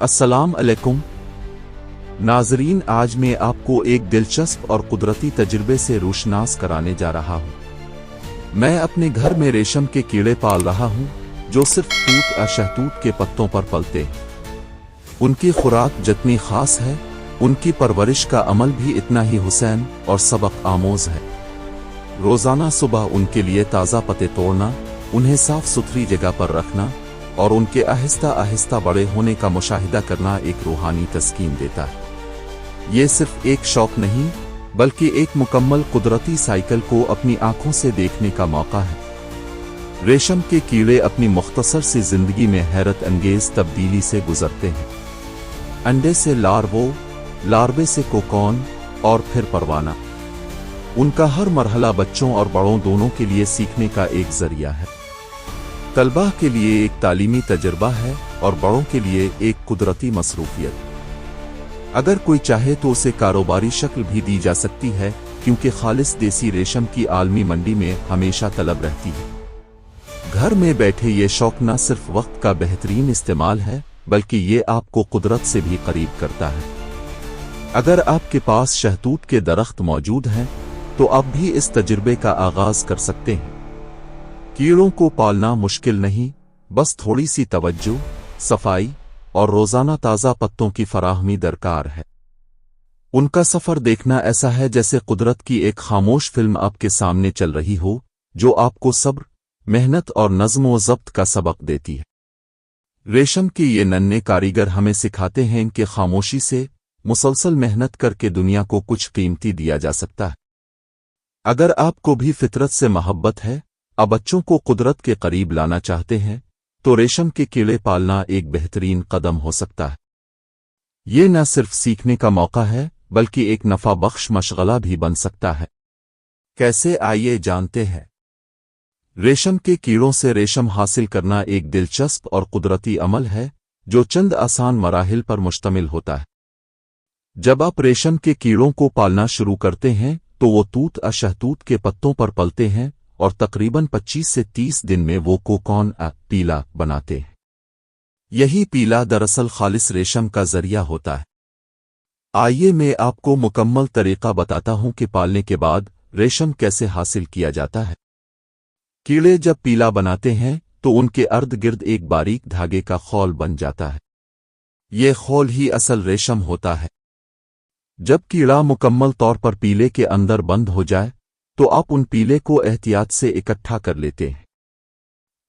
अस्सलाम अलैकुम नाजरीन, आज मैं आपको एक दिलचस्प और कुदरती तजुर्बे से रोशनास कराने जा रहा हूँ। मैं अपने घर में रेशम के कीड़े पाल रहा हूँ जो सिर्फ तूत या शहतूत के पत्तों पर पलते हैं। उनकी खुराक जितनी खास है, उनकी परवरिश का अमल भी इतना ही हुसैन और सबक आमोज है। रोजाना सुबह उनके लिए ताज़ा पत्ते तोड़ना, उन्हें साफ सुथरी जगह पर रखना और उनके आहिस्ता आहिस्ता बड़े होने का मुशाहिदा करना एक रूहानी तस्कीन देता है। ये सिर्फ एक शौक नहीं, बल्कि एक मुकम्मल कुदरती साइकिल को अपनी आंखों से देखने का मौका है। रेशम के कीड़े अपनी मुख्तसर सी जिंदगी में हैरत अंगेज तब्दीली से गुजरते हैं। अंडे से लार्वे से कोकॉन और फिर परवाना। उनका हर मरहला बच्चों और बड़ों दोनों के लिए सीखने का एक जरिया है। तलबा के लिए एक तालीमी तजर्बा है और बड़ों के लिए एक कुदरती मसरूफियत। अगर कोई चाहे तो उसे कारोबारी शक्ल भी दी जा सकती है, क्योंकि खालिस देसी रेशम की आलमी मंडी में हमेशा तलब रहती है। घर में बैठे ये शौक न सिर्फ वक्त का बेहतरीन इस्तेमाल है, बल्कि ये आपको कुदरत से भी करीब करता है। अगर आपके पास शहतूत के दरख्त मौजूद हैं, तो आप भी इस तजुर्बे का आगाज कर सकते हैं। कीड़ों को पालना मुश्किल नहीं, बस थोड़ी सी तवज्जो, सफाई और रोजाना ताज़ा पत्तों की फराहमी दरकार है। उनका सफर देखना ऐसा है जैसे कुदरत की एक खामोश फिल्म आपके सामने चल रही हो, जो आपको सब्र, मेहनत और नज़्म व ज़ब्त का सबक देती है। रेशम के ये नन्हे कारीगर हमें सिखाते हैं कि खामोशी से, मुसलसल मेहनत करके दुनिया को कुछ कीमती दिया जा सकता है। अगर आपको भी फितरत से मोहब्बत है, अब बच्चों को कुदरत के करीब लाना चाहते हैं, तो रेशम के कीड़े पालना एक बेहतरीन कदम हो सकता है। ये न सिर्फ सीखने का मौका है, बल्कि एक नफा बख्श मशगला भी बन सकता है। कैसे, आइए जानते हैं। रेशम के कीड़ों से रेशम हासिल करना एक दिलचस्प और कुदरती अमल है, जो चंद आसान मराहिल पर मुश्तमिल होता है। जब आप रेशम के कीड़ों को पालना शुरू करते हैं, तो वो तूत या शहतूत के पत्तों पर पलते हैं और तकरीबन 25 से 30 दिन में वो कोकॉन पीला बनाते हैं। यही पीला दरअसल खालिस रेशम का जरिया होता है। आइए मैं आपको मुकम्मल तरीका बताता हूं कि पालने के बाद रेशम कैसे हासिल किया जाता है। कीड़े जब पीला बनाते हैं, तो उनके अर्द गिर्द एक बारीक धागे का खौल बन जाता है। ये खौल ही असल रेशम होता है। जब कीड़ा मुकम्मल तौर पर पीले के अंदर बंद हो जाए, तो आप उन पीले को एहतियात से इकट्ठा कर लेते हैं।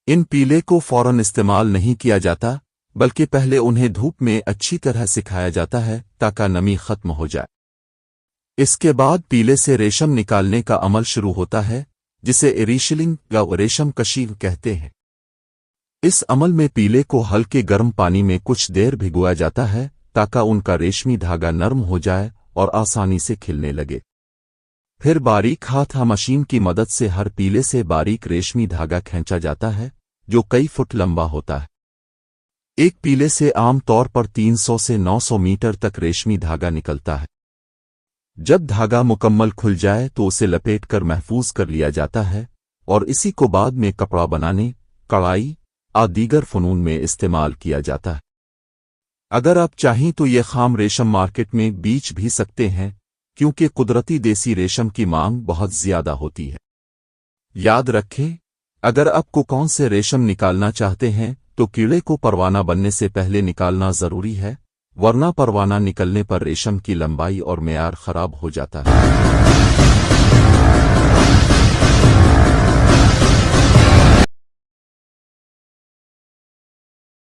इन पीले को फौरन इस्तेमाल नहीं किया जाता, बल्कि पहले उन्हें धूप में अच्छी तरह सिखाया जाता है ताकि नमी खत्म हो जाए। इसके बाद पीले से रेशम निकालने का अमल शुरू होता है, जिसे रीशलिंग या रेशम कशी कहते हैं। इस अमल में पीले को हल्के गर्म पानी में कुछ देर भिगोया जाता है ताकि उनका रेशमी धागा नरम हो जाए और आसानी से खिलने लगे। फिर बारीक हाथ मशीन की मदद से हर पीले से बारीक रेशमी धागा खींचा जाता है, जो कई फुट लंबा होता है। एक पीले से आम तौर पर 300 से 900 मीटर तक रेशमी धागा निकलता है। जब धागा मुकम्मल खुल जाए तो उसे लपेटकर महफूज कर लिया जाता है और इसी को बाद में कपड़ा बनाने, कढ़ाई और दीगर फनून में इस्तेमाल किया जाता है। अगर आप चाहें तो ये खाम रेशम मार्केट में बेच भी सकते हैं, क्योंकि कुदरती देसी रेशम की मांग बहुत ज्यादा होती है। याद रखें, अगर आप कोकॉन से रेशम निकालना चाहते हैं, तो कीड़े को परवाना बनने से पहले निकालना जरूरी है, वरना परवाना निकलने पर रेशम की लंबाई और मेयार खराब हो जाता है।